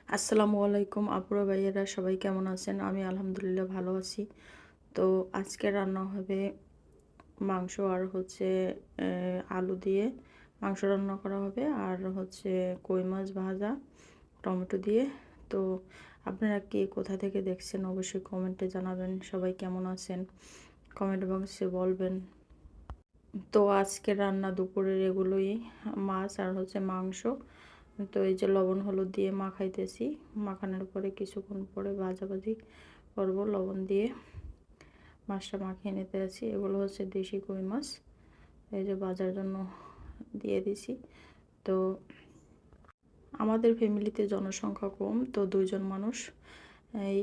আসসালামু আলাইকুম আপুরা ভাইয়েরা, সবাই কেমন আছেন? আমি আলহামদুলিল্লাহ ভালো আছি। তো আজকে রান্না হবে মাংস আর হচ্ছে আলু দিয়ে মাংস রান্না করা হবে, আর হচ্ছে কই মাছ ভাজা টমেটো দিয়ে। তো আপনারা কে কোথা থেকে দেখছেন অবশ্যই কমেন্টে জানাবেন। সবাই কেমন আছেন কমেন্ট বক্সে বলবেন। তো আজকে রান্না দুপুরের এগুলোই, মাছ আর হচ্ছে মাংস। তো এই যে লবণ হলুদ দিয়ে মাখাইতেছি, মাখানোর পরে কিছুক্ষণ পরে ভাজাভাজি করব লবণ দিয়ে। মাছটা মাখিয়ে নিতে আছি। এগুলো হচ্ছে দেশি কই মাছ, এই যে বাজার জন্য দিয়ে দিছি। তো আমাদের ফ্যামিলিতে জনসংখ্যা কম, তো 2জন মানুষ, এই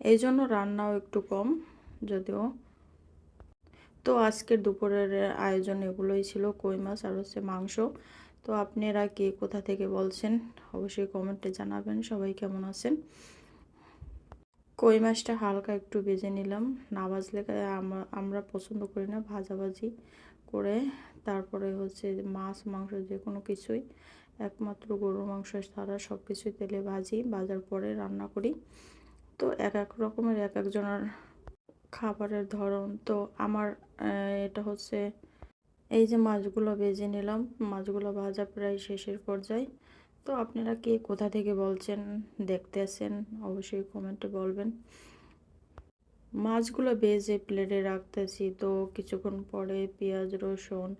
এই জন্য রান্নাও একটু কম যদিও। তো আজকের দুপুরের আয়োজন এগুলোই ছিল, কই মাছ আর হচ্ছে মাংস। তো আপনারা কে কোথা থেকে বলছেন অবশ্যই কমেন্টে জানাবেন। সবাই কেমন আছেন? কই মাছটা হালকা একটু ভেজে নিলাম, না ভাজলে আমরা পছন্দ করি না, ভাজাভাজি করে তারপরে হচ্ছে মাছ মাংস যে কোনো কিছুই, একমাত্র গরুর মাংস ছাড়া সব কিছুই তেলে ভাজি, ভাজার পরে রান্না করি। তো এক এক রকমের এক একজনের খাবারের ধরন। তো আমার এটা হচ্ছে, এই যে মাছগুলো ভেজে নিলাম, মাছগুলো ভাজা প্রায় শেষের পর্যায়ে। তো আপনারা কে কোথা থেকে বলছেন দেখতে আছেন অবশ্যই কমেন্টে বলবেন। মাছগুলো ভেজে প্লেটে রাখতেছি। তো কিছুক্ষণ পরে পেঁয়াজ রসুন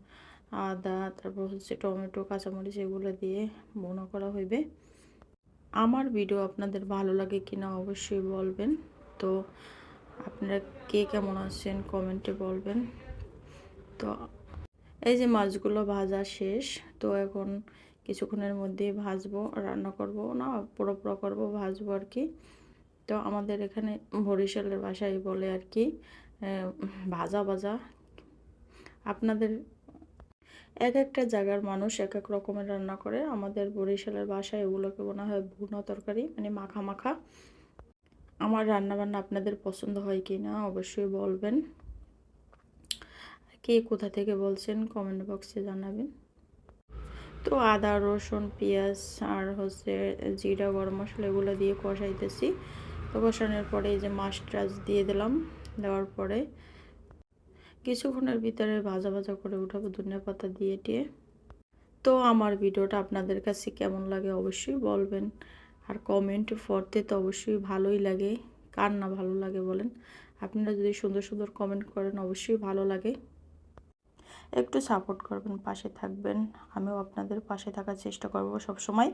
আদা তারপর হচ্ছে টমেটো কাঁচামরিচ এগুলো দিয়ে ভুনা করা হইবে। আমার ভিডিও আপনাদের ভালো লাগে কিনা অবশ্যই বলবেন। তো আপনারা কে কেমন আছেন কমেন্টে বলবেন। তো এই যে মাছগুলো ভাজা শেষ, তো এখন কিছুক্ষণের মধ্যে ভাজবো, রান্না করব না, পোড়া পোড়া করবো, ভাজবো আর কি। তো আমাদের এখানে বরিশালের ভাষায় বলে আর কি ভাজা ভাজা। আপনাদের এক একটা জায়গার মানুষ এক এক রকমের রান্না করে। আমাদের বরিশালের ভাষায় এগুলোকে মনে হয় ভুনা তরকারি, মানে মাখা মাখা। আমার রান্না বান্না আপনাদের পছন্দ হয় কি না অবশ্যই বলবেন। কে কোথা থেকে বলছেন কমেন্ট বক্সে জানাবেন। তো আদা রসুন পেঁয়াজ আর হচ্ছে জিরা গরম মশলা এগুলো দিয়ে কষাইতেছি। তো কষানোর পরে এই যে মাছ টাছ দিয়ে দিলাম, দেওয়ার পরে কিছুক্ষণের ভিতরে ভাজা ভাজা করে উঠাবো ধনিয়া পাতা দিয়ে টিয়ে। তো আমার ভিডিওটা আপনাদের কাছে কেমন লাগে অবশ্যই বলবেন। আর কমেন্ট পড়তে তো অবশ্যই ভালোই লাগে, কার না ভালো লাগে বলেন। আপনারা যদি সুন্দর সুন্দর কমেন্ট করেন অবশ্যই ভালো লাগে। একটু সাপোর্ট করবেন, পাশে থাকবেন। আমিও আপনাদের পাশে থাকার চেষ্টা করব সব সময়।